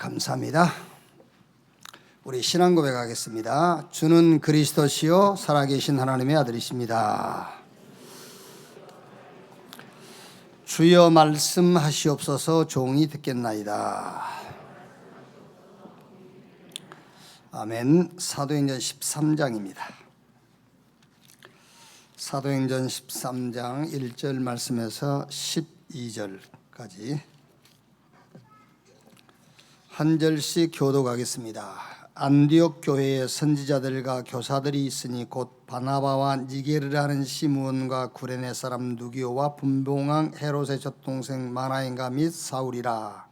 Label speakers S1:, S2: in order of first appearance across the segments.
S1: 감사합니다. 우리 신앙 고백하겠습니다. 주는 그리스도시요 살아계신 하나님의 아들이십니다. 주여 말씀하시옵소서. 종이 듣겠나이다. 아멘. 사도행전 13장입니다. 사도행전 13장 1절 말씀에서 12절까지 한 절씩 교독하겠습니다. 안디옥 교회에 선지자들과 교사들이 있으니 곧 바나바와 니게르라는 시므온과 구레네 사람 누기오와 분봉왕 헤롯의 젖동생 마나엔과 및 사울이라.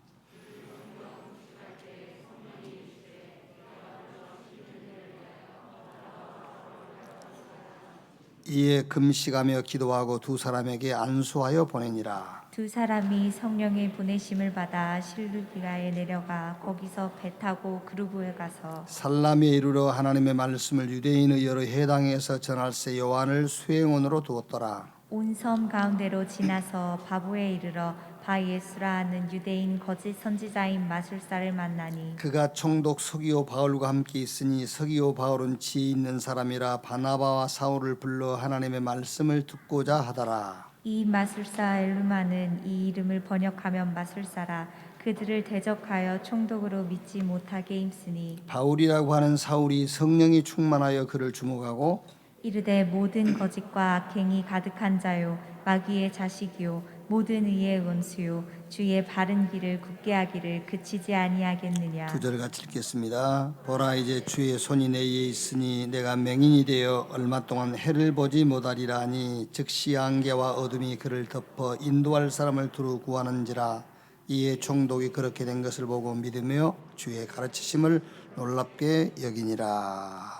S1: 이에 금식하며 기도하고 두 사람에게 안수하여 보내니라.
S2: 두 사람이 성령의 보내심을 받아 실루기가에 내려가 거기서 배 타고 그루브에 가서
S1: 살람에 이르러 하나님의 말씀을 유대인의 여러 해당에서 전할세 요한을 수행원으로 두었더라.
S2: 온 섬 가운데로 지나서 바보에 이르러 바예수라 하는 유대인 거짓 선지자인 마술사를 만나니
S1: 그가 총독 서기오 바울과 함께 있으니 서기오 바울은 지혜 있는 사람이라 바나바와 사울을 불러 하나님의 말씀을 듣고자 하더라.
S2: 이 마술사 엘루마는 이 이름을 번역하면 마술사라. 그들을 대적하여 총독으로 믿지 못하게 힘쓰니
S1: 바울이라고 하는 사울이 성령이 충만하여 그를 주목하고
S2: 이르되 모든 거짓과 악행이 가득한 자요 마귀의 자식이요 모든 의의 원수요 주의 바른 길을 굳게 하기를 그치지 아니하겠느냐.
S1: 두 절 같이 읽겠습니다. 보라 이제 주의 손이 내 위에 있으니 내가 맹인이 되어 얼마 동안 해를 보지 못하리라 하니 즉시 안개와 어둠이 그를 덮어 인도할 사람을 두루 구하는지라. 이에 총독이 그렇게 된 것을 보고 믿으며 주의 가르치심을 놀랍게 여기니라.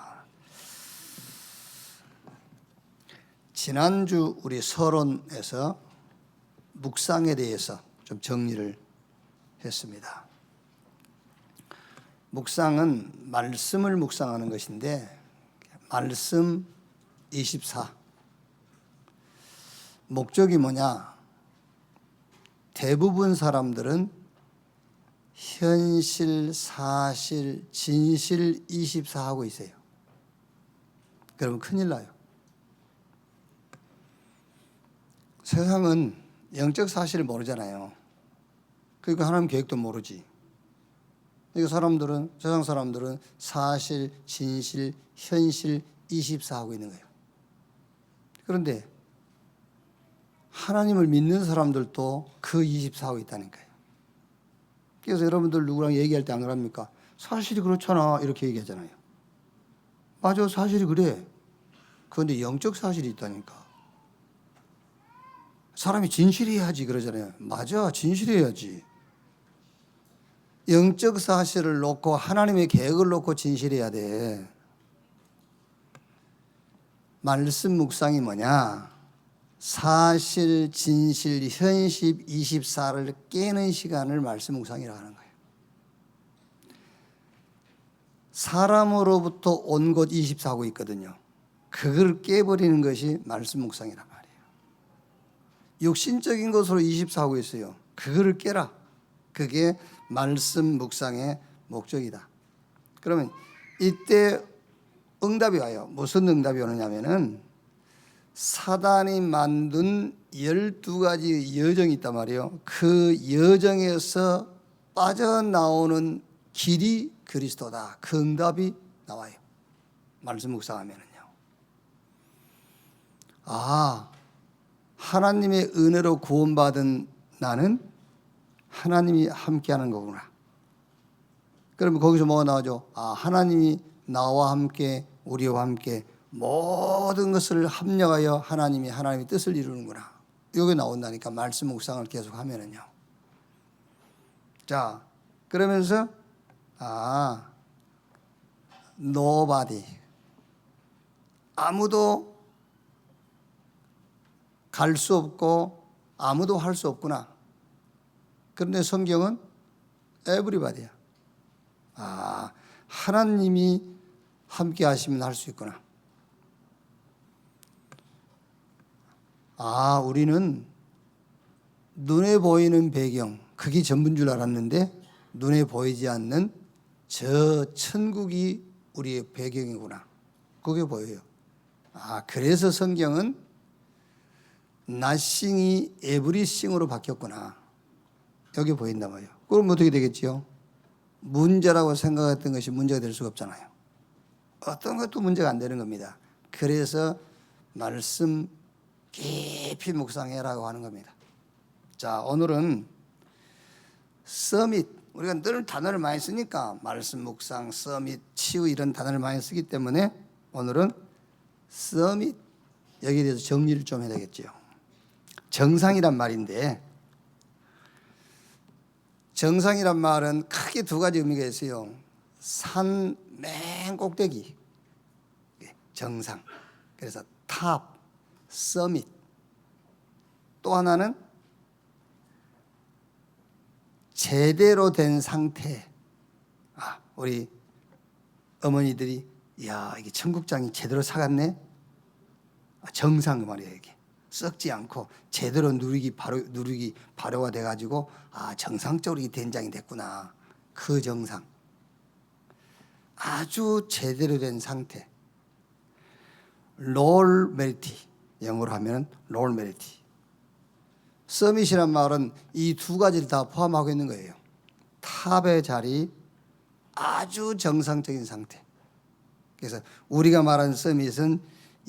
S1: 지난주 우리 서론에서 묵상에 대해서 좀 정리를 했습니다. 묵상은 말씀을 묵상하는 것인데 말씀 24 목적이 뭐냐? 대부분 사람들은 현실, 사실, 진실 24 하고 있어요. 그러면 큰일 나요. 세상은 영적 사실을 모르잖아요. 그러니까 하나님 계획도 모르지. 그러니까 세상 사람들은 사실, 진실, 현실 24 하고 있는 거예요. 그런데 하나님을 믿는 사람들도 그 24 하고 있다니까요. 그래서 여러분들 누구랑 얘기할 때 안 그럽니까? 사실이 그렇잖아 이렇게 얘기하잖아요. 맞아, 사실이 그래. 그런데 영적 사실이 있다니까. 사람이 진실해야지 그러잖아요. 맞아, 진실해야지. 영적 사실을 놓고 하나님의 계획을 놓고 진실해야 돼. 말씀 묵상이 뭐냐? 사실, 진실, 현실 24를 깨는 시간을 말씀 묵상이라고 하는 거예요. 사람으로부터 온 것 24하고 있거든요. 그걸 깨버리는 것이 말씀 묵상이란 말이에요. 육신적인 것으로 24하고 있어요. 그거를 깨라. 그게 말씀 묵상의 목적이다. 그러면 이때 응답이 와요. 무슨 응답이 오느냐면은 사단이 만든 12가지 여정이 있단 말이에요. 그 여정에서 빠져나오는 길이 그리스도다. 그 응답이 나와요. 말씀 묵상하면은요. 하나님의 은혜로 구원받은 나는 하나님이 함께하는 거구나. 그러면 거기서 뭐가 나오죠? 하나님이 나와 함께 우리와 함께 모든 것을 합력하여 하나님이 뜻을 이루는구나. 이게 나온다니까 말씀 묵상을 계속 하면은요. 자, 그러면서 nobody 아무도 갈 수 없고 아무도 할 수 없구나. 그런데 성경은 everybody야. 하나님이 함께 하시면 할 수 있구나. 우리는 눈에 보이는 배경, 그게 전부인 줄 알았는데 눈에 보이지 않는 저 천국이 우리의 배경이구나. 그게 보여요. 아, 그래서 성경은 nothing이 everything으로 바뀌었구나. 여기 보인단 말이에요. 그럼 어떻게 되겠지요? 문제라고 생각했던 것이 문제가 될 수가 없잖아요. 어떤 것도 문제가 안 되는 겁니다. 그래서 말씀 깊이 묵상해라고 하는 겁니다. 자, 오늘은 서밋, 우리가 늘 단어를 많이 쓰니까 말씀 묵상, 서밋, 치유 이런 단어를 많이 쓰기 때문에 오늘은 서밋, 여기에 대해서 정리를 좀 해야 되겠죠. 정상이란 말인데, 정상이란 말은 크게 두 가지 의미가 있어요. 산 맨 꼭대기, 정상. 그래서 탑, 서밋. 또 하나는 제대로 된 상태. 아, 우리 어머니들이 야, 이게 청국장이 제대로 사갔네. 정상 그 말이에요. 이게 썩지 않고 제대로 누리기 발효가 돼가지고 아, 정상적으로 이 된장이 됐구나. 그 정상. 아주 제대로 된 상태. 롤 메리티. 영어로 하면 롤 메리티. 서밋이란 말은 이 두 가지를 다 포함하고 있는 거예요. 탑의 자리, 아주 정상적인 상태. 그래서 우리가 말하는 서밋은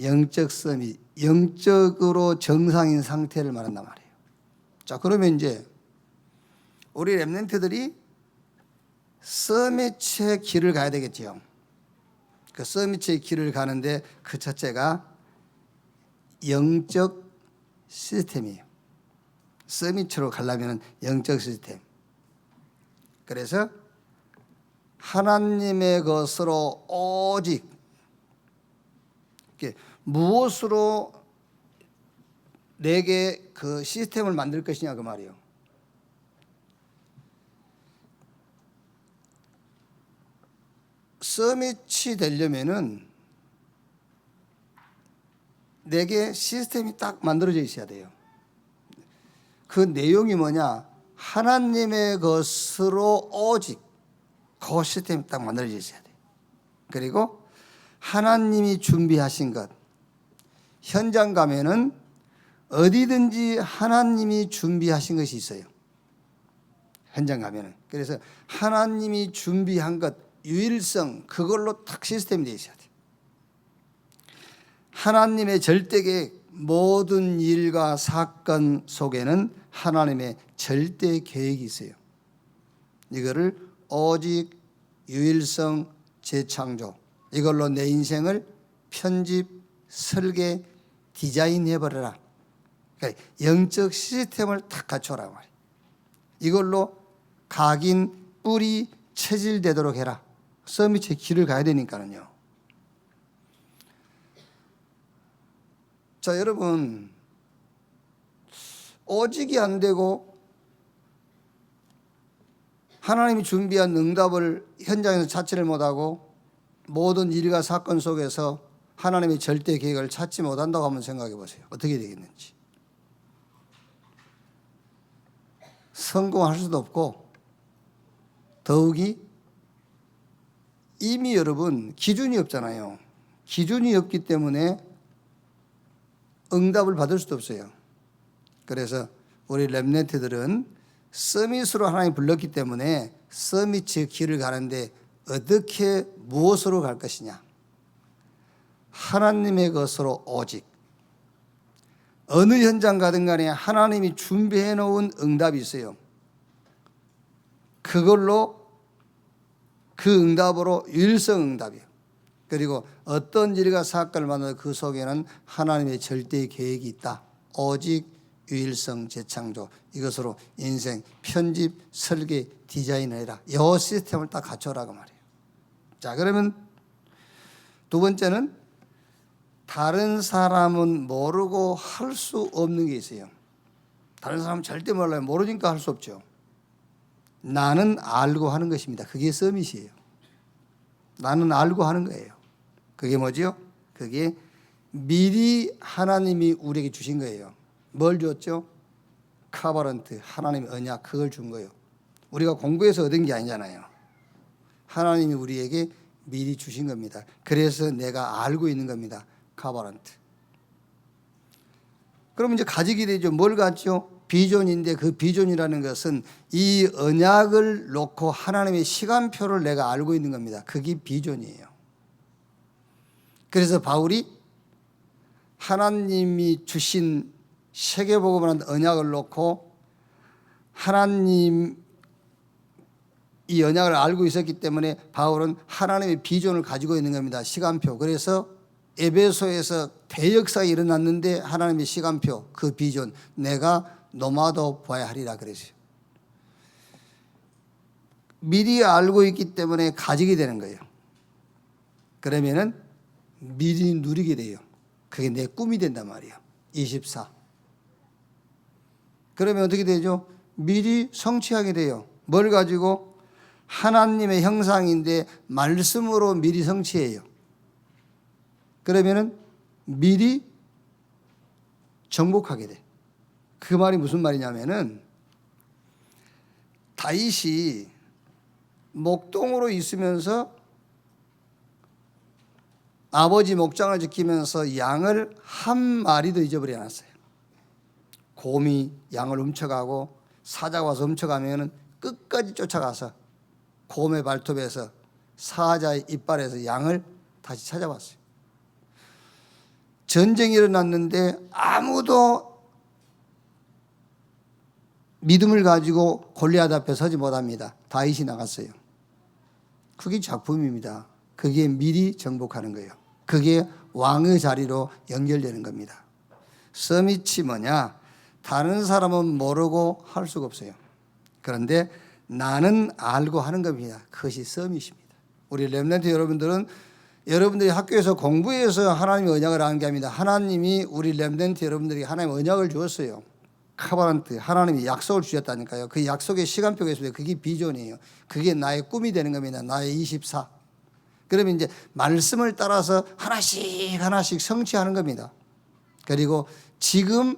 S1: 영적 서밋, 영적으로 정상인 상태를 말한단 말이에요. 자, 그러면 이제 우리 렘넌트들이 서밋의 길을 가야 되겠지요. 그 서밋의 길을 가는데 그 첫째가 영적 시스템이에요. 서밋으로 가려면 영적 시스템. 그래서 하나님의 것으로 오직 무엇으로 내게 그 시스템을 만들 것이냐 그 말이에요. 서밋이 되려면은 내게 시스템이 딱 만들어져 있어야 돼요. 그 내용이 뭐냐? 하나님의 것으로 오직 그 시스템이 딱 만들어져 있어야 돼요. 그리고 하나님이 준비하신 것, 현장 가면은 어디든지 하나님이 준비하신 것이 있어요. 현장 가면은. 그래서 하나님이 준비한 것, 유일성, 그걸로 딱 시스템이 되어 있어야 돼요. 하나님의 절대계획, 모든 일과 사건 속에는 하나님의 절대 계획이 있어요. 이거를 오직, 유일성, 재창조, 이걸로 내 인생을 편집, 설계, 디자인해버려라. 그러니까 영적 시스템을 딱 갖춰라 말이에요. 이걸로 각인, 뿌리, 체질되도록 해라. 서밋의 길을 가야 되니까는요. 자, 여러분, 오직이 안 되고 하나님이 준비한 응답을 현장에서 찾지를 못하고 모든 일과 사건 속에서 하나님의 절대 계획을 찾지 못한다고 한번 생각해 보세요. 어떻게 되겠는지. 성공할 수도 없고 더욱이 이미 여러분 기준이 없잖아요. 기준이 없기 때문에 응답을 받을 수도 없어요. 그래서 우리 렘넌트들은 서밋으로 하나님 불렀기 때문에 서밋의 길을 가는데 어떻게 무엇으로 갈 것이냐. 하나님의 것으로 오직. 어느 현장 가든 간에 하나님이 준비해 놓은 응답이 있어요. 그걸로 그 응답으로 유일성 응답이에요. 그리고 어떤 일과 사건을 만나도 그 속에는 하나님의 절대 계획이 있다. 오직 유일성 재창조, 이것으로 인생 편집, 설계, 디자인을 해라. 이 시스템을 딱 갖춰라고 말이에요. 자, 그러면 두 번째는 다른 사람은 모르고 할 수 없는 게 있어요. 다른 사람은 절대 몰라요. 모르니까 할 수 없죠. 나는 알고 하는 것입니다. 그게 서밋이에요. 나는 알고 하는 거예요. 그게 뭐죠? 그게 미리 하나님이 우리에게 주신 거예요. 뭘 줬죠? 카바런트, 하나님의 언약, 그걸 준 거예요. 우리가 공부해서 얻은 게 아니잖아요. 하나님이 우리에게 미리 주신 겁니다. 그래서 내가 알고 있는 겁니다. 카바란트. 그럼 이제 가지게 되죠. 뭘 갖죠? 비전인데 그 비전이라는 것은 이 언약을 놓고 하나님의 시간표를 내가 알고 있는 겁니다. 그게 비전이에요. 그래서 바울이 하나님이 주신 세계복음이라는 언약을 놓고 하나님 이 언약을 알고 있었기 때문에 바울은 하나님의 비전을 가지고 있는 겁니다. 시간표. 그래서 에베소에서 대역사가 일어났는데 하나님의 시간표, 그 비전, 내가 노마도 보아야 하리라 그랬어요. 미리 알고 있기 때문에 가지게 되는 거예요. 그러면은 미리 누리게 돼요. 그게 내 꿈이 된단 말이에요. 24. 그러면 어떻게 되죠? 미리 성취하게 돼요. 뭘 가지고? 하나님의 형상인데 말씀으로 미리 성취해요. 그러면은 미리 정복하게 돼. 그 말이 무슨 말이냐면은 다윗이 목동으로 있으면서 아버지 목장을 지키면서 양을 한 마리도 잊어버려 놨어요. 곰이 양을 훔쳐가고 사자가 와서 훔쳐가면은 끝까지 쫓아가서 곰의 발톱에서 사자의 이빨에서 양을 다시 찾아왔어요. 전쟁이 일어났는데 아무도 믿음을 가지고 골리앗 앞에 서지 못합니다. 다윗이 나갔어요. 그게 작품입니다. 그게 미리 정복하는 거예요. 그게 왕의 자리로 연결되는 겁니다. 서밋이 뭐냐? 다른 사람은 모르고 할 수가 없어요. 그런데 나는 알고 하는 겁니다. 그것이 서밋입니다. 우리 렘넌트 여러분들은 여러분들이 학교에서 공부해서 하나님의 언약을 아는 게 아닙니다. 하나님이 우리 렘넌트 여러분들이 하나님의 언약을 주었어요. 카바란트, 하나님이 약속을 주셨다니까요. 그 약속의 시간표가 있습니다. 그게 비전이에요. 그게 나의 꿈이 되는 겁니다. 나의 24. 그러면 이제 말씀을 따라서 하나씩 하나씩 성취하는 겁니다. 그리고 지금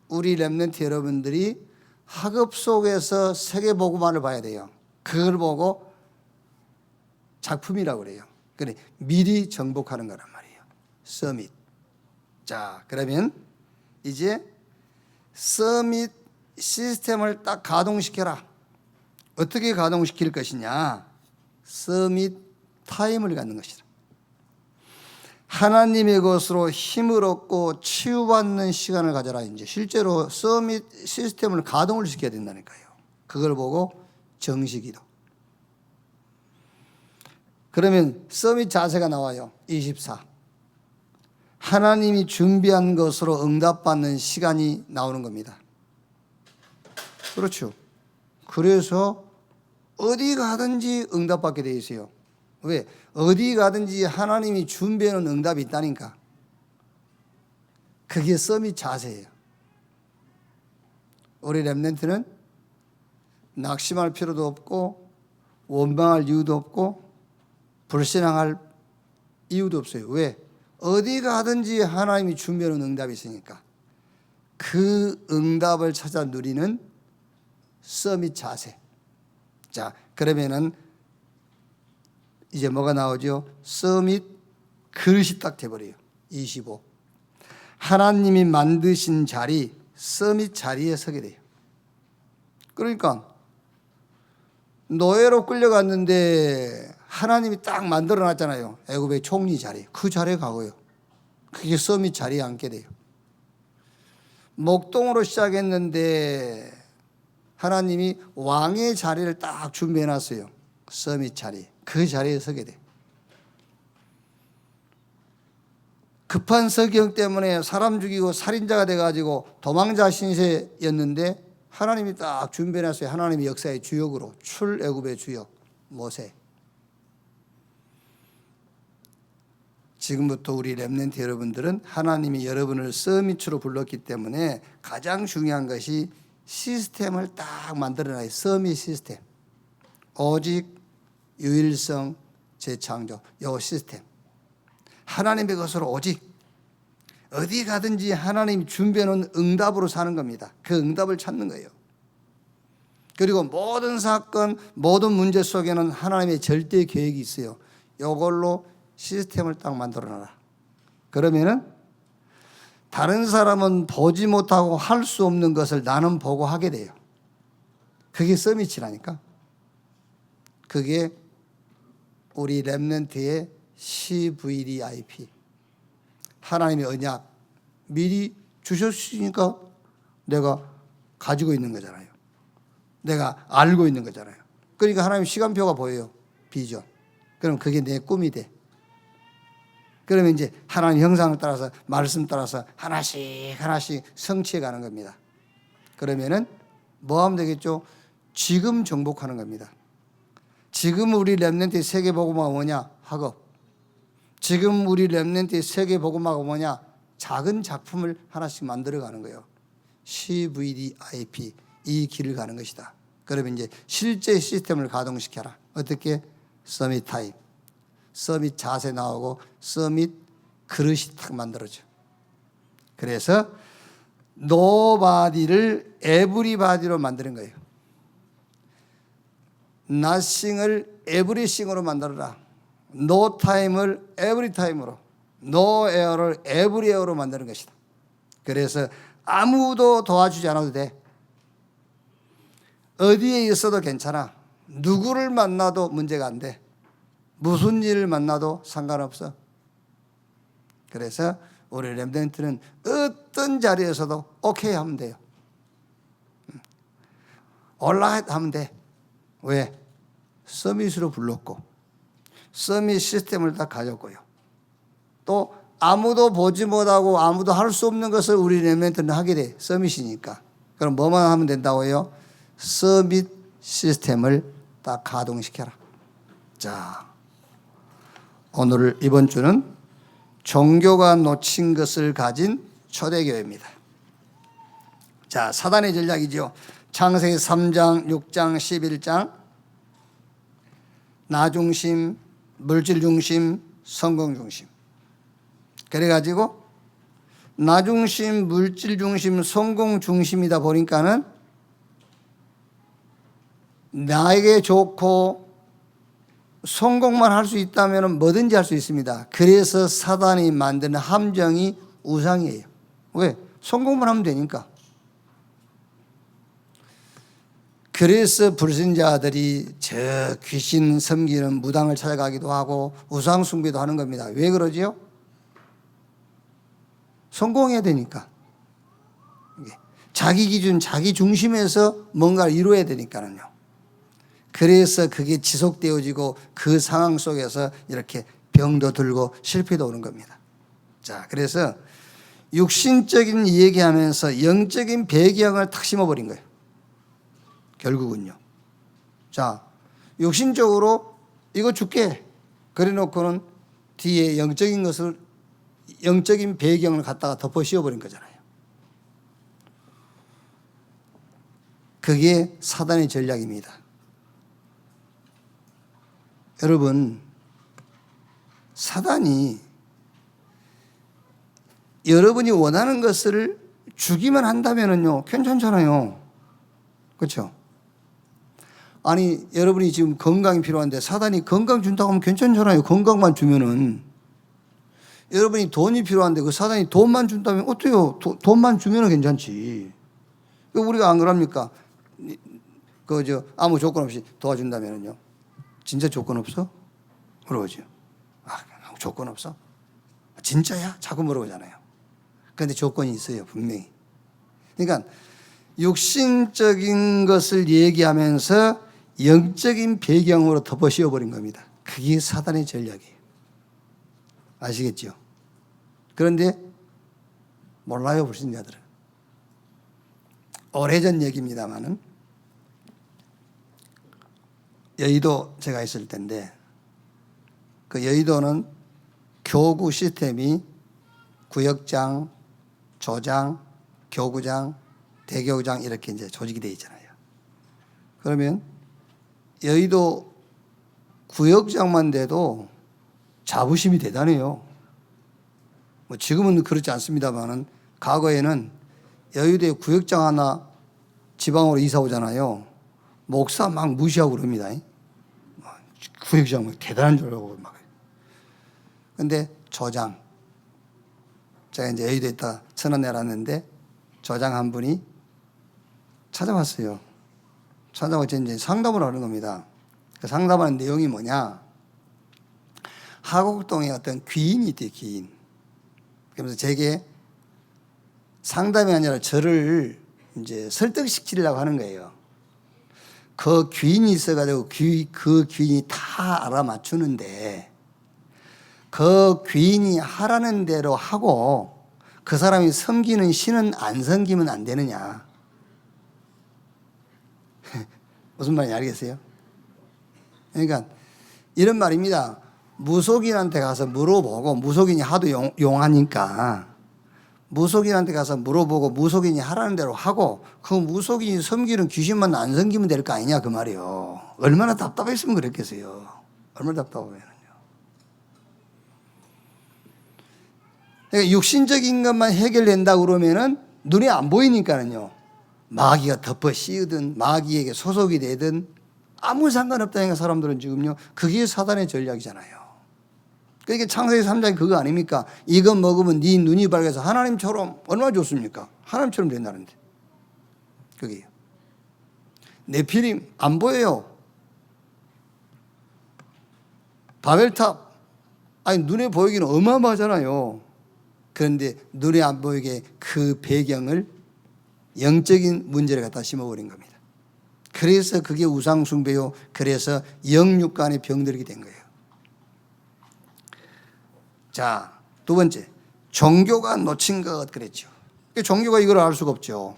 S1: 우리 렘넌트 여러분들이 학업 속에서 세계복음화를 봐야 돼요. 그걸 보고 작품이라고 그래요. 그래 미리 정복하는 거란 말이에요. 서밋. 자, 그러면 이제 서밋 시스템을 딱 가동시켜라. 어떻게 가동시킬 것이냐? 서밋 타임을 갖는 것이다. 하나님의 것으로 힘을 얻고 치유받는 시간을 가져라. 이제 실제로 서밋 시스템을 가동을 시켜야 된다니까요. 그걸 보고 정식이도. 그러면 서밋 자세가 나와요. 24. 하나님이 준비한 것으로 응답받는 시간이 나오는 겁니다. 그렇죠. 그래서 어디 가든지 응답받게 돼 있어요. 왜? 어디 가든지 하나님이 준비해놓은 응답이 있다니까. 그게 서밋 자세예요. 우리 렘넌트는 낙심할 필요도 없고 원망할 이유도 없고 불신앙할 이유도 없어요. 왜? 어디 가든지 하나님이 준비해놓은 응답이 있으니까. 그 응답을 찾아 누리는 서밋 자세. 자, 그러면은 이제 뭐가 나오죠? 서밋 그릇이 딱 돼버려요. 25. 하나님이 만드신 자리, 서밋 자리에 서게 돼요. 그러니까 노예로 끌려갔는데 하나님이 딱 만들어 놨잖아요. 애굽의 총리 자리. 그 자리에 가고요. 그게 서밋 자리에 앉게 돼요. 목동으로 시작했는데 하나님이 왕의 자리를 딱 준비해 놨어요. 서밋 자리. 그 자리에 서게 돼. 급한 서경 때문에 사람 죽이고 살인자가 돼가지고 도망자 신세였는데 하나님이 딱 준비해 놨어요. 하나님의 역사의 주역으로. 출애굽의 주역 모세. 지금부터 우리 렘넌트 여러분들은 하나님이 여러분을 서밋으로 불렀기 때문에 가장 중요한 것이 시스템을 딱 만들어놔요. 서밋 시스템. 오직 유일성 재창조. 요 시스템. 하나님의 것으로 오직 어디 가든지 하나님이 준비해놓은 응답으로 사는 겁니다. 그 응답을 찾는 거예요. 그리고 모든 사건, 모든 문제 속에는 하나님의 절대 계획이 있어요. 이걸로 시스템을 딱 만들어놔라. 그러면은 다른 사람은 보지 못하고 할 수 없는 것을 나는 보고 하게 돼요. 그게 서밋이라니까. 그게 우리 렘넌트의 CVDIP. 하나님의 언약 미리 주셨으니까 내가 가지고 있는 거잖아요. 내가 알고 있는 거잖아요. 그러니까 하나님 시간표가 보여요. 비전. 그럼 그게 내 꿈이 돼. 그러면 이제 하나님 형상을 따라서 말씀 따라서 하나씩 성취해 가는 겁니다. 그러면은 뭐 하면 되겠죠? 지금 정복하는 겁니다. 지금 우리 렘넌트의 세계 복음화가 뭐냐? 학업. 지금 우리 렘넌트의 세계 복음화가 뭐냐? 작은 작품을 하나씩 만들어 가는 거예요. CVDIP 이 길을 가는 것이다. 그러면 이제 실제 시스템을 가동시켜라. 어떻게? 서밋 타임. 서밋 자세 나오고 서밋 그릇이 탁 만들어져. 그래서 노바디를 에브리바디로 만드는 거예요. nothing을 everything으로 만들어라. no time을 every time으로, no air를 every air로 만드는 것이다. 그래서 아무도 도와주지 않아도 돼. 어디에 있어도 괜찮아. 누구를 만나도 문제가 안 돼. 무슨 일을 만나도 상관없어. 그래서 우리 렘넌트는 어떤 자리에서도 오케이 하면 돼요. 올라가 하면 돼. 왜? 서밋으로 불렀고 서밋 시스템을 다 가졌고요. 또 아무도 보지 못하고 아무도 할 수 없는 것을 우리 렘넌트는 하게 돼. 서밋이니까. 그럼 뭐만 하면 된다고요? 서밋 시스템을 딱 가동시켜라. 자, 오늘 이번 주는 종교가 놓친 것을 가진 초대교회입니다. 자, 사단의 전략이죠. 창세기 3장, 6장, 11장 나 중심, 물질 중심, 성공 중심. 그래가지고 나 중심, 물질 중심, 성공 중심이다 보니까는 나에게 좋고 성공만 할 수 있다면 뭐든지 할 수 있습니다. 그래서 사단이 만드는 함정이 우상이에요. 왜? 성공만 하면 되니까. 그래서 불신자들이 저 귀신 섬기는 무당을 찾아가기도 하고 우상 숭배도 하는 겁니다. 왜 그러지요? 성공해야 되니까. 자기 기준, 자기 중심에서 뭔가를 이루어야 되니까는요. 그래서 그게 지속되어지고 그 상황 속에서 이렇게 병도 들고 실패도 오는 겁니다. 자, 그래서 육신적인 얘기하면서 영적인 배경을 탁 심어버린 거예요. 결국은요. 자, 육신적으로 이거 줄게. 그래 놓고는 뒤에 영적인 것을, 영적인 배경을 갖다가 덮어 씌워버린 거잖아요. 그게 사단의 전략입니다. 여러분, 사단이 여러분이 원하는 것을 주기만 한다면요, 괜찮잖아요. 그렇죠? 아니, 여러분이 지금 건강이 필요한데 사단이 건강 준다고 하면 괜찮잖아요. 건강만 주면은. 여러분이 돈이 필요한데 그 사단이 돈만 준다면 어때요? 돈만 주면은 괜찮지. 우리가 안 그럽니까? 아무 조건 없이 도와준다면요. 진짜 조건 없어? 물어보죠. 아무 조건 없어? 진짜야? 자꾸 물어보잖아요. 그런데 조건이 있어요, 분명히. 그러니까 육신적인 것을 얘기하면서 영적인 배경으로 덮어 씌워버린 겁니다. 그게 사단의 전략이에요. 아시겠죠? 그런데 몰라요, 불신자들은. 오래전 얘기입니다마는 여의도 제가 있을 때인데 그 여의도는 교구 시스템이 구역장, 조장, 교구장, 대교구장 이렇게 이제 조직이 되어 있잖아요. 그러면 여의도 구역장만 돼도 자부심이 대단해요. 뭐 지금은 그렇지 않습니다만은 과거에는 여의도에 구역장 하나 지방으로 이사 오잖아요. 목사 막 무시하고 그럽니다. 구역장 뭐 대단한 줄 알고 막. 근데 조장, 제가 이제 여의도에 있다 천안 내놨는데 조장 한 분이 찾아왔어요. 찾아와서 이제 상담을 하는 겁니다. 그 상담하는 내용이 뭐냐? 하곡동에 어떤 귀인이 있대요, 귀인. 그러면서 제게 상담이 아니라 저를 이제 설득시키려고 하는 거예요. 그 귀인이 있어가지고 그 귀인이 다 알아맞추는데 그 귀인이 하라는 대로 하고 그 사람이 섬기는 신은 안 섬기면 안 되느냐. 무슨 말인지 알겠어요? 그러니까 이런 말입니다. 무속인한테 가서 물어보고, 무속인이 하도 용하니까 무속인한테 가서 물어보고 무속인이 하라는 대로 하고 그 무속인이 섬기는 귀신만 안 섬기면 될 거 아니냐 그 말이요. 얼마나 답답했으면 그랬겠어요. 얼마나 답답하면요. 그러니까 육신적인 것만 해결된다고 그러면은 눈에 안 보이니까는요. 마귀가 덮어 씌우든 마귀에게 소속이 되든 아무 상관없다니까 사람들은 지금요. 그게 사단의 전략이잖아요. 그러니까 창세기 3장이 그거 아닙니까? 이거 먹으면 네 눈이 밝아서 하나님처럼 얼마나 좋습니까? 하나님처럼 된다는데. 그게요. 네피림 안 보여요. 바벨탑 아니 눈에 보이기는 어마어마하잖아요. 그런데 눈에 안 보이게 그 배경을 영적인 문제를 갖다 심어버린 겁니다. 그래서 그게 우상숭배요. 그래서 영육 간의 병들게 된 거예요. 자, 두 번째, 종교가 놓친 것 그랬죠. 종교가 이걸 알 수가 없죠.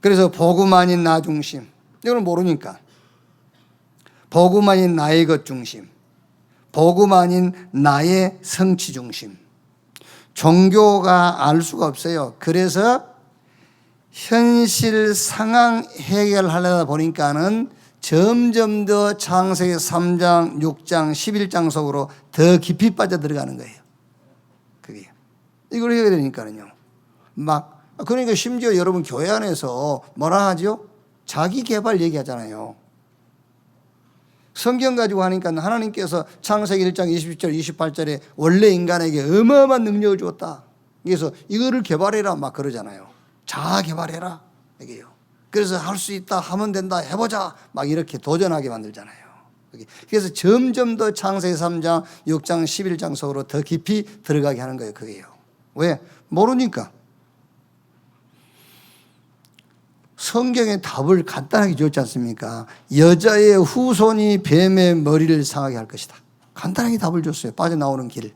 S1: 그래서 복음 아닌 나 중심, 이걸 모르니까 복음 아닌 나의 것 중심, 복음 아닌 나의 성취 중심, 종교가 알 수가 없어요. 그래서 현실 상황 해결하려다 보니까는 점점 더 창세기 3장, 6장, 11장 속으로 더 깊이 빠져 들어가는 거예요. 그게. 이걸 해야 되니까요. 그러니까 심지어 여러분 교회 안에서 뭐라 하죠? 자기 개발 얘기하잖아요. 성경 가지고 하니까 하나님께서 창세기 1장 27절, 28절에 원래 인간에게 어마어마한 능력을 주었다. 그래서 이거를 개발해라 막 그러잖아요. 자아 개발해라. 이게요. 그래서 할 수 있다, 하면 된다, 해보자. 막 이렇게 도전하게 만들잖아요. 그래서 점점 더 창세기 3장, 6장, 11장 속으로 더 깊이 들어가게 하는 거예요. 그게요. 왜? 모르니까. 성경의 답을 간단하게 줬지 않습니까? 여자의 후손이 뱀의 머리를 상하게 할 것이다. 간단하게 답을 줬어요. 빠져나오는 길.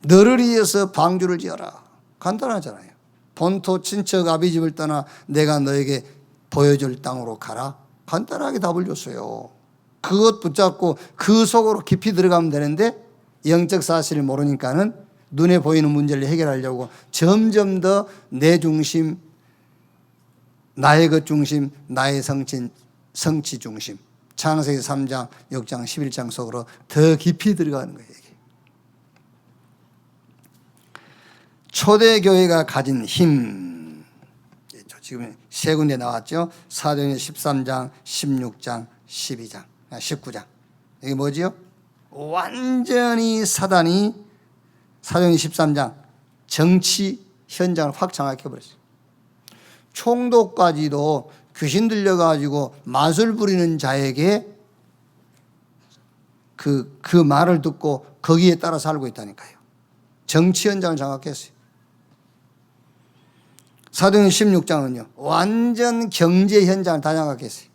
S1: 너를 위해서 방주를 지어라. 간단하잖아요. 본토 친척 아비집을 떠나 내가 너에게 보여줄 땅으로 가라. 간단하게 답을 줬어요. 그것 붙잡고 그 속으로 깊이 들어가면 되는데 영적 사실을 모르니까는 눈에 보이는 문제를 해결하려고 점점 더 내 중심, 나의 것 중심, 나의 성취 중심, 창세기 3장, 6장, 11장 속으로 더 깊이 들어가는 거예요. 초대교회가 가진 힘, 지금 세 군데 나왔죠. 사도행전 13장, 16장, 12장, 19장. 이게 뭐지요? 완전히 사단이 사도행전 13장 정치 현장을 확 장악해버렸어요. 총독까지도 귀신 들려가지고 마술 부리는 자에게 그 말을 듣고 거기에 따라 살고 있다니까요. 정치 현장을 장악했어요. 사도행전 16장은요, 완전 경제 현장을 다 장악했어요.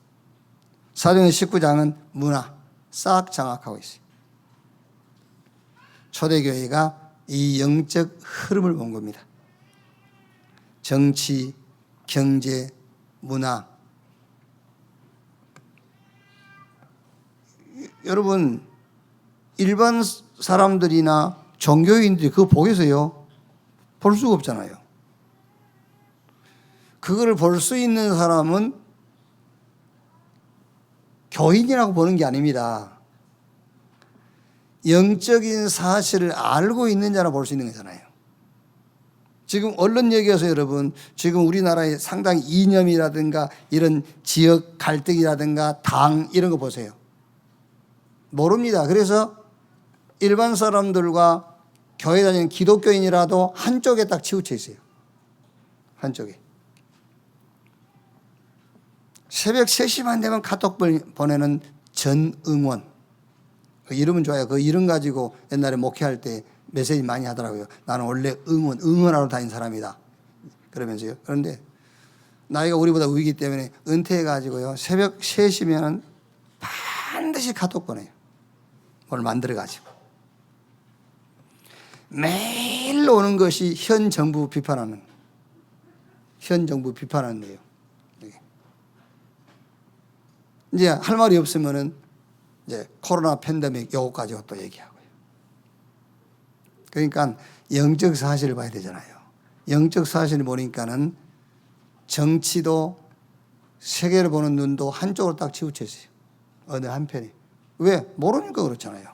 S1: 사도행전 19장은 문화 싹 장악하고 있어요. 초대교회가 이 영적 흐름을 본 겁니다. 정치, 경제, 문화. 여러분, 일반 사람들이나 종교인들이 그거 보겠어요? 볼 수가 없잖아요. 그거를 볼 수 있는 사람은 교인이라고 보는 게 아닙니다. 영적인 사실을 알고 있는 자라 볼 수 있는 거잖아요. 지금 언론 얘기해서 여러분, 지금 우리나라의 상당히 이념이라든가 이런 지역 갈등이라든가 당 이런 거 보세요. 모릅니다. 그래서 일반 사람들과 교회 다니는 기독교인이라도 한쪽에 딱 치우쳐 있어요. 한쪽에. 새벽 3시만 되면 카톡 보내는 전응원. 그 이름은 좋아요. 그 이름 가지고 옛날에 목회할 때 메시지 많이 하더라고요. 나는 원래 응원하러 다닌 사람이다. 그러면서요. 그런데 나이가 우리보다 위기 때문에 은퇴해가지고요. 새벽 3시면 반드시 카톡 보내요. 뭘 만들어가지고. 매일 오는 것이 현 정부 비판하는 내용. 이제 할 말이 없으면은 이제 코로나 팬데믹 요거 가지고 또 얘기하고요. 그러니까 영적 사실을 봐야 되잖아요. 영적 사실을 보니까는 정치도 세계를 보는 눈도 한쪽으로 딱 치우쳐 있어요. 어느 한편에. 왜? 모르니까 그렇잖아요.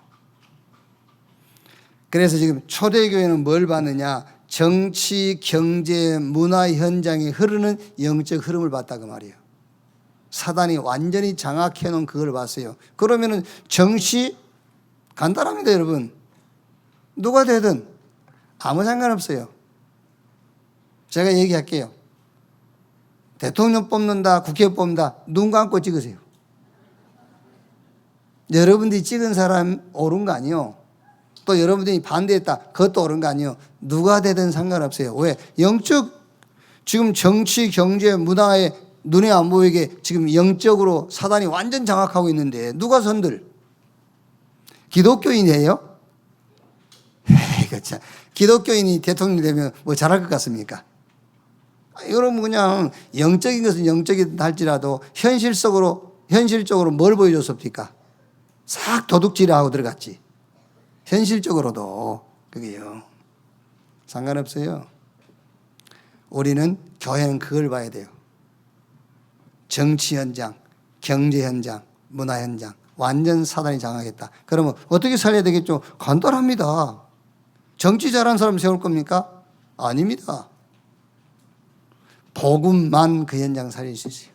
S1: 그래서 지금 초대교회는 뭘 받느냐? 정치, 경제, 문화 현장에 흐르는 영적 흐름을 봤다 그 말이에요. 사단이 완전히 장악해 놓은 그걸 봤어요. 그러면은 정치 간단합니다, 여러분. 누가 되든 아무 상관없어요. 제가 얘기할게요. 대통령 뽑는다, 국회 뽑는다, 눈 감고 찍으세요. 여러분들이 찍은 사람 옳은 거 아니요. 또 여러분들이 반대했다, 그것도 옳은 거 아니요. 누가 되든 상관없어요. 왜? 영적, 지금 정치, 경제, 문화에 눈에 안 보이게 지금 영적으로 사단이 완전 장악하고 있는데 누가 손들? 기독교인이에요? 그렇죠. 기독교인이 대통령이 되면 뭐 잘할 것 같습니까? 여러분 그냥 영적인 것은 영적이다 할지라도 현실적으로 뭘 보여줬습니까? 싹 도둑질하고 들어갔지. 현실적으로도 그게요. 상관없어요. 우리는 교회는 그걸 봐야 돼요. 정치 현장, 경제 현장, 문화 현장 완전 사단이 장악했다. 그러면 어떻게 살려야 되겠죠? 간단합니다. 정치 잘하는 사람 세울 겁니까? 아닙니다. 복음만 그 현장 살릴 수 있어요.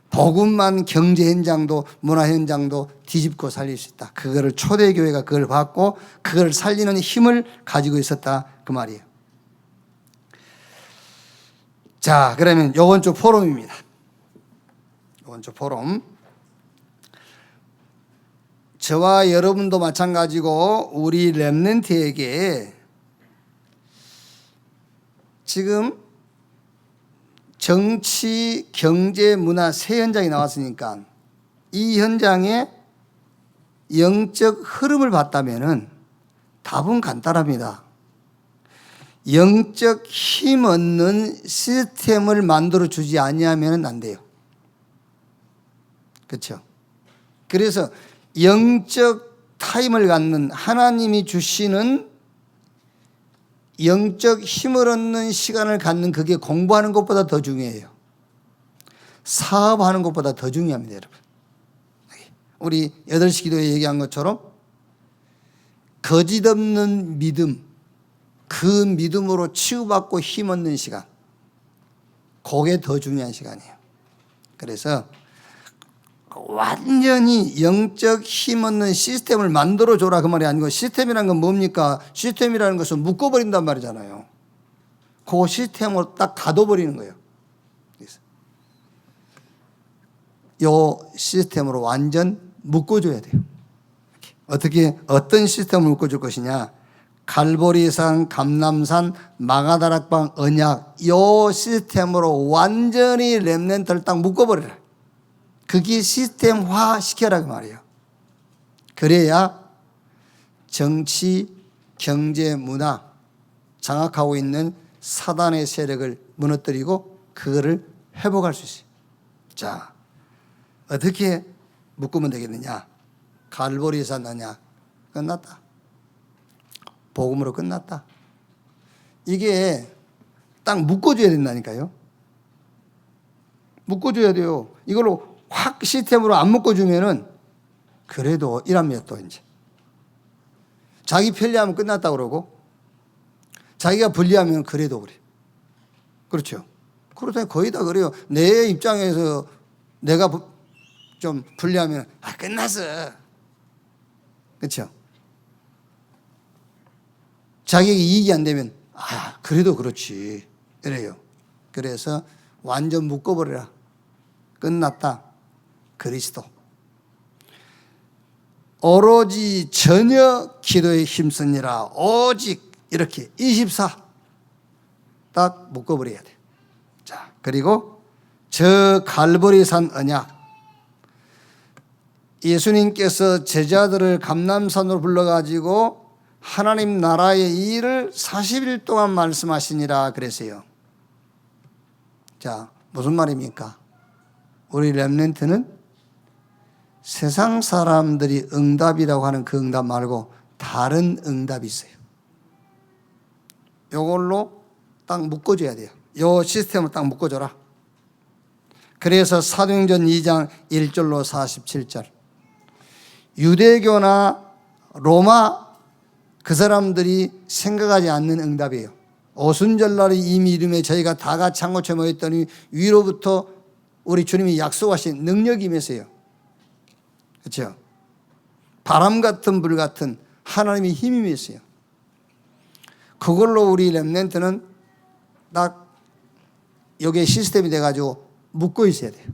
S1: 복음만 경제 현장도 문화 현장도 뒤집고 살릴 수 있다. 그거를 초대교회가 그걸 받고 그걸 살리는 힘을 가지고 있었다 그 말이에요. 자, 그러면 요번 주 포럼입니다. 이번 주 포럼. 저와 여러분도 마찬가지고 우리 렘넌트에게 지금 정치, 경제, 문화 세 현장이 나왔으니까 이 현장에 영적 흐름을 봤다면은 답은 간단합니다. 영적 힘 얻는 시스템을 만들어 주지 아니하면 안 돼요. 그렇죠? 그래서 영적 타임을 갖는 하나님이 주시는 영적 힘을 얻는 시간을 갖는 그게 공부하는 것보다 더 중요해요. 사업하는 것보다 더 중요합니다, 여러분. 우리 8시 기도에 얘기한 것처럼 거짓 없는 믿음, 그 믿음으로 치유받고 힘 얻는 시간, 그게 더 중요한 시간이에요. 그래서 완전히 영적 힘 얻는 시스템을 만들어줘라 그 말이 아니고, 시스템이라는 건 뭡니까? 시스템이라는 것은 묶어버린단 말이잖아요. 그 시스템으로 딱 가둬버리는 거예요. 요 시스템으로 완전 묶어줘야 돼요. 어떻게, 어떤 시스템을 묶어줄 것이냐? 갈보리산, 감람산, 마가다락방, 언약, 요 시스템으로 완전히 렘넌트를 딱 묶어버려라. 그게 시스템화 시켜라 그 말이에요. 그래야 정치, 경제, 문화 장악하고 있는 사단의 세력을 무너뜨리고 그거를 회복할 수 있어요. 자, 어떻게 묶으면 되겠느냐? 갈보리산 언약 끝났다. 복음으로 끝났다. 이게 딱 묶어줘야 된다니까요. 묶어줘야 돼요. 이걸로 확 시스템으로 안 묶어주면은 그래도 이랍니다. 또 이제 자기 편리하면 끝났다 그러고, 자기가 불리하면 그래도 그래. 그렇죠. 그렇다면 거의 다 그래요. 내 입장에서 내가 좀 불리하면 끝났어. 그렇죠. 자기에게 이익이 안 되면 그래도 그렇지 이래요. 그래서 완전 묶어버려라. 끝났다. 그리스도. 오로지 전혀 기도에 힘쓰니라. 오직 이렇게 24 딱 묶어버려야 돼. 자, 그리고 저 갈보리산 언약. 예수님께서 제자들을 감람산으로 불러가지고 하나님 나라의 일을 40일 동안 말씀하시니라 그랬어요. 자, 무슨 말입니까? 우리 렘넌트는 세상 사람들이 응답이라고 하는 그 응답 말고 다른 응답이 있어요. 이걸로 딱 묶어줘야 돼요. 이 시스템을 딱 묶어줘라. 그래서 사도행전 2장 1절로 47절. 유대교나 로마 그 사람들이 생각하지 않는 응답이에요. 오순절날에 이미 이름에 저희가 다 같이 한 곳에 모였더니 위로부터 우리 주님이 약속하신 능력이 임했어요. 그렇죠? 바람 같은 불 같은 하나님의 힘이 임했어요. 그걸로 우리 렘넌트는 딱 여기에 시스템이 돼가지고 묶고 있어야 돼요.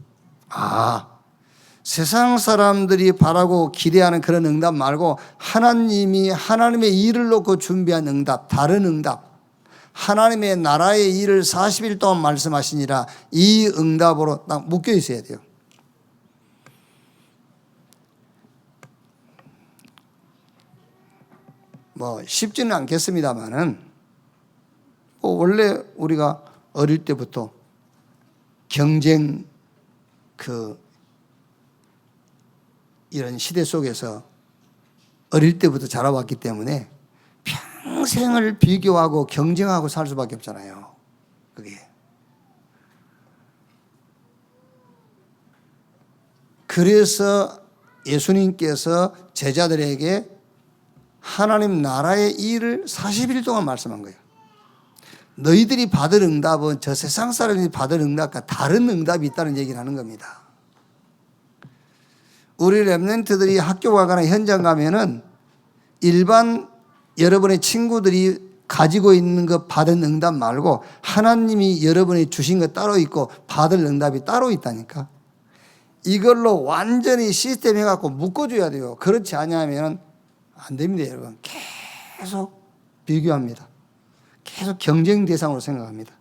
S1: 세상 사람들이 바라고 기대하는 그런 응답 말고 하나님이 하나님의 일을 놓고 준비한 응답, 다른 응답, 하나님의 나라의 일을 40일 동안 말씀하시니라. 이 응답으로 딱 묶여 있어야 돼요. 뭐 쉽지는 않겠습니다만은 원래 우리가 어릴 때부터 경쟁 이런 시대 속에서 어릴 때부터 자라왔기 때문에 평생을 비교하고 경쟁하고 살 수밖에 없잖아요. 그게. 그래서 예수님께서 제자들에게 하나님 나라의 일을 40일 동안 말씀한 거예요. 너희들이 받을 응답은 저 세상 사람들이 받을 응답과 다른 응답이 있다는 얘기를 하는 겁니다. 우리 렘넌트들이 학교 가거나 현장 가면은 일반 여러분의 친구들이 가지고 있는 것 받은 응답 말고 하나님이 여러분이 주신 것 따로 있고 받을 응답이 따로 있다니까. 이걸로 완전히 시스템 해갖고 묶어줘야 돼요. 그렇지 않으면 안 됩니다, 여러분. 계속 비교합니다. 계속 경쟁 대상으로 생각합니다.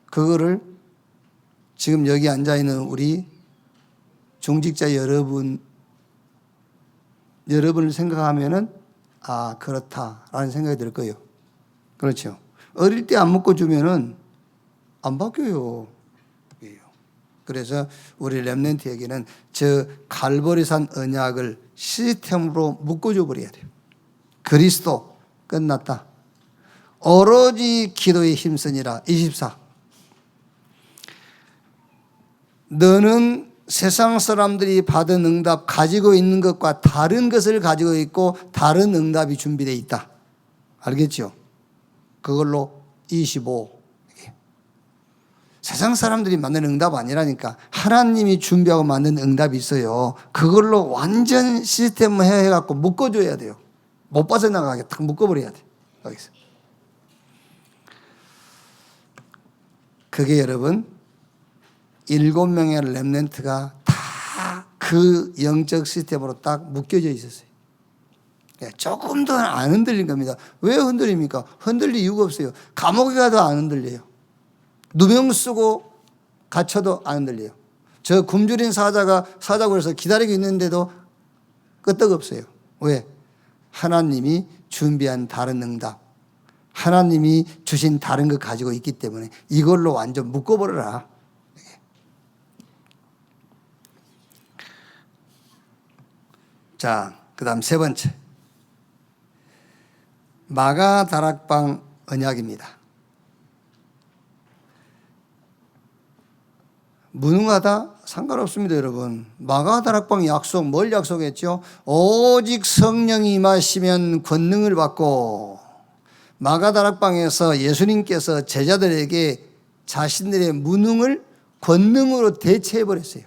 S1: 그거를 지금 여기 앉아있는 우리 중직자 여러분을 생각하면은 그렇다라는 생각이 들 거예요. 그렇죠. 어릴 때 안 묶어주면은 안 바뀌어요. 그래서 우리 렘넌트에게는 저 갈보리산 언약을 시스템으로 묶어줘 버려야 돼요. 그리스도 끝났다. 오로지 기도에 힘쓰니라. 24. 너는 세상 사람들이 받은 응답 가지고 있는 것과 다른 것을 가지고 있고 다른 응답이 준비되어 있다. 알겠죠? 그걸로 25. 세상 사람들이 만든 응답 아니라니까. 하나님이 준비하고 만든 응답이 있어요. 그걸로 완전 시스템을 해갖고 묶어줘야 돼요. 못 빠져나가게 딱 묶어버려야 돼. 여기서. 그게 여러분 7명의 렘넌트가 다 그 영적 시스템으로 딱 묶여져 있었어요. 조금 더 안 흔들린 겁니다. 왜 흔들립니까? 흔들릴 이유가 없어요. 감옥에 가도 안 흔들려요. 누명 쓰고 갇혀도 안 흔들려요. 저 굶주린 사자가 사자굴에서 기다리고 있는데도 끄떡없어요. 왜? 하나님이 준비한 다른 응답, 하나님이 주신 다른 거 가지고 있기 때문에 이걸로 완전 묶어버려라. 자, 그 다음 세 번째. 마가다락방 언약입니다. 무능하다? 상관없습니다, 여러분. 마가다락방 약속, 뭘 약속했죠? 오직 성령이 임하시면 권능을 받고 마가다락방에서 예수님께서 제자들에게 자신들의 무능을 권능으로 대체해 버렸어요.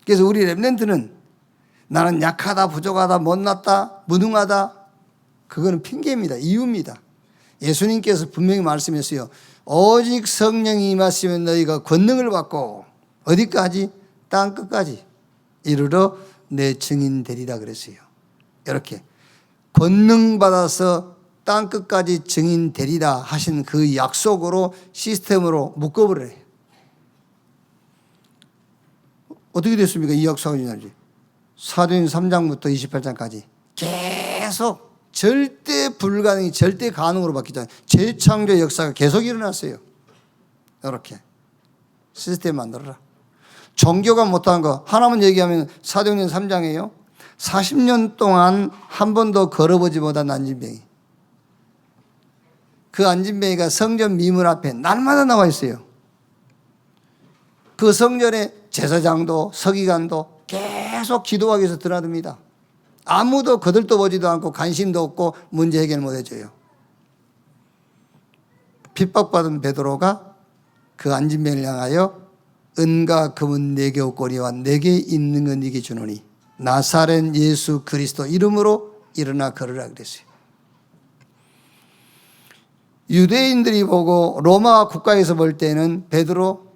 S1: 그래서 우리 렘넌트는 나는 약하다, 부족하다, 못났다, 무능하다, 그거는 핑계입니다. 이유입니다. 예수님께서 분명히 말씀했어요. 오직 성령이 임하시면 너희가 권능을 받고 어디까지? 땅 끝까지 이르러 내 증인 되리라 그랬어요. 이렇게 권능 받아서 땅 끝까지 증인 되리라 하신 그 약속으로 시스템으로 묶어버려요. 어떻게 됐습니까? 이 약속이 지날지. 사도행 3장부터 28장까지 계속 절대 불가능이 절대 가능으로 바뀌잖아요. 재창조 역사가 계속 일어났어요. 이렇게 시스템 만들어라. 종교가 못한 거 하나만 얘기하면 사도행전 3장이에요. 40년 동안 한 번도 걸어보지 못한 안진뱅이. 그 안진뱅이가 성전 미문 앞에 날마다 나와 있어요. 그 성전에 제사장도 서기관도 계속 기도하기 위해서 드나듭니다. 아무도 거들떠보지도 않고 관심도 없고 문제 해결 못 해줘요. 핍박받은 베드로가 그 안진뱅이를 향하여 은과 금은 내게 없거니와 내게 있는 건 네게 주노니 나사렛 예수 그리스도 이름으로 일어나 걸으라 그랬어요. 유대인들이 보고 로마 국가에서 볼 때는 베드로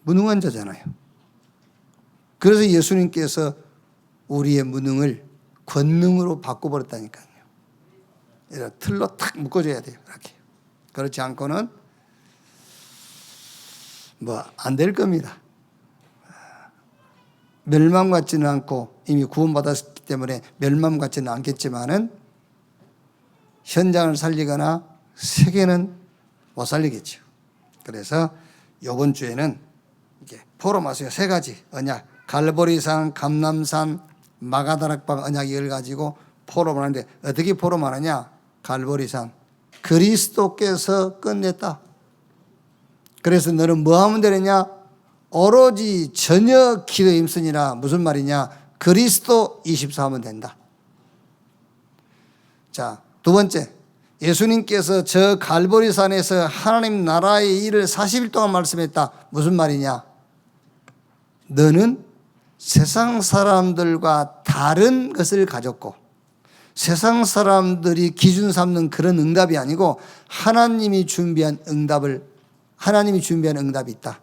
S1: 무능한 자잖아요. 그래서 예수님께서 우리의 무능을 권능으로 바꿔버렸다니까요. 이렇게 틀로 탁 묶어줘야 돼요. 이렇게. 그렇지 않고는 뭐 안 될 겁니다. 멸망 같지는 않고 이미 구원받았기 때문에 멸망 같지는 않겠지만은 현장을 살리거나 세계는 못 살리겠죠. 그래서 이번 주에는 이게 포럼 와서요. 3가지 언약, 갈보리산, 감람산, 마가다락방 언약 이걸 가지고 포럼을 하는데 어떻게 포럼하느냐? 갈보리산, 그리스도께서 끝냈다. 그래서 너는 뭐 하면 되느냐? 오로지 전혀 기도에 힘쓰니라. 무슨 말이냐? 그리스도 24하면 된다. 자, 2번째, 예수님께서 저 갈보리산에서 하나님 나라의 일을 40일 동안 말씀했다. 무슨 말이냐? 너는 세상 사람들과 다른 것을 가졌고 세상 사람들이 기준 삼는 그런 응답이 아니고 하나님이 준비한 응답이 있다.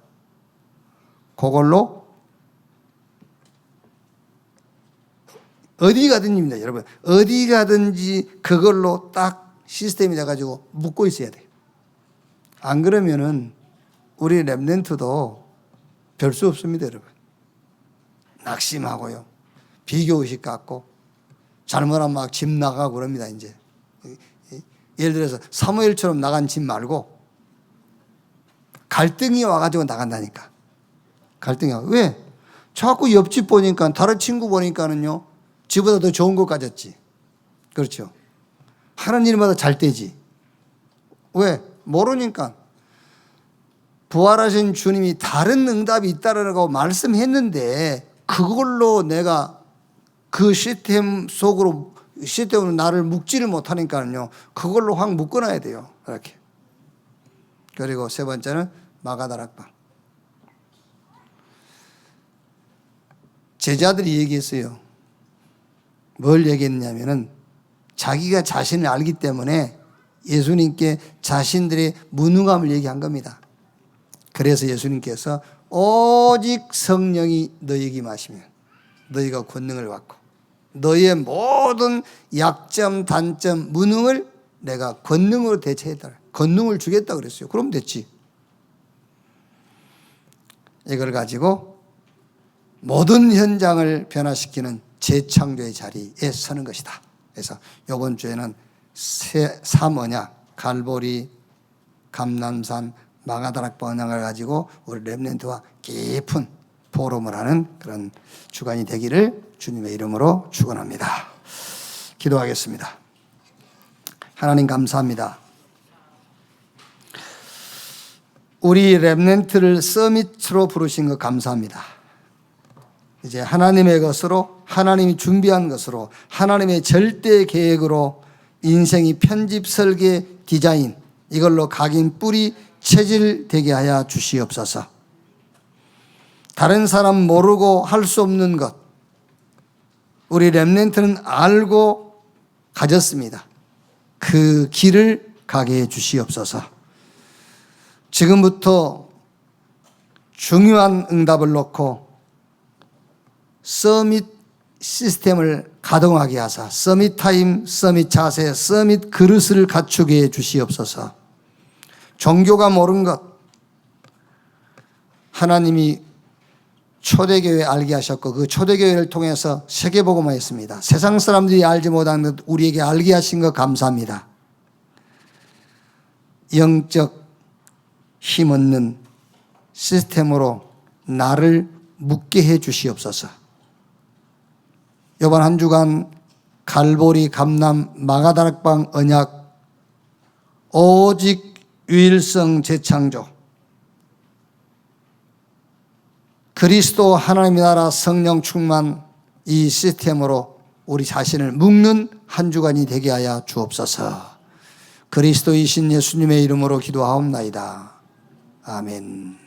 S1: 그걸로 어디 가든지입니다, 여러분. 어디 가든지 그걸로 딱 시스템이 돼가지고 묶고 있어야 돼요. 안 그러면은 우리 렘넌트도 별 수 없습니다, 여러분. 낙심하고요. 비교의식 갖고 잘못하면 막 집 나가고 그럽니다, 이제. 예를 들어서 사무엘처럼 나간 집 말고 갈등이 와가지고 나간다니까. 갈등이 와. 왜? 자꾸 옆집 보니까 다른 친구 보니까는요 집보다 더 좋은 거 가졌지. 그렇죠. 하는 일마다 잘 되지. 왜? 모르니까. 부활하신 주님이 다른 응답이 있다라고 말씀했는데 그걸로 내가 그 시스템으로 나를 묶지를 못하니까요 그걸로 확 묶어놔야 돼요. 이렇게. 그리고 3번째는 마가다락방. 제자들이 얘기했어요. 뭘 얘기했냐면은 자기가 자신을 알기 때문에 예수님께 자신들의 무능함을 얘기한 겁니다. 그래서 예수님께서 오직 성령이 너희에게 임하시면 너희가 권능을 받고 너희의 모든 약점, 단점, 무능을 내가 권능으로 대체했다. 권능을 주겠다 그랬어요. 그럼 됐지. 이걸 가지고 모든 현장을 변화시키는 재창조의 자리에 서는 것이다. 그래서 이번 주에는 3언약, 갈보리, 감람산, 마가다락방 언약을 가지고 우리 렘넌트와 깊은 포럼을 하는 그런 주간이 되기를 주님의 이름으로 축원합니다. 기도하겠습니다. 하나님 감사합니다. 우리 렘넌트를 서밋으로 부르신 것 감사합니다. 이제 하나님의 것으로, 하나님이 준비한 것으로, 하나님의 절대 계획으로 인생이 편집, 설계, 디자인 이걸로 각인 뿌리 체질되게 하여 주시옵소서. 다른 사람 모르고 할 수 없는 것 우리 렘넌트는 알고 가졌습니다. 그 길을 가게 해 주시옵소서. 지금부터 중요한 응답을 놓고 서밋 시스템을 가동하게 하사 서밋 타임, 서밋 자세, 서밋 그릇을 갖추게 해 주시옵소서. 종교가 모른 것 하나님이 초대교회 알게 하셨고 그 초대교회를 통해서 세계복음화 했습니다. 세상 사람들이 알지 못하는 것 우리에게 알게 하신 것 감사합니다. 영적 힘 얻는 시스템으로 나를 묻게 해 주시옵소서. 이번 한 주간 갈보리, 감람, 마가다락방, 언약, 오직 유일성 재창조, 그리스도 하나님의 나라 성령 충만 이 시스템으로 우리 자신을 묶는 한 주간이 되게 하여 주옵소서. 그리스도이신 예수님의 이름으로 기도하옵나이다. 아멘.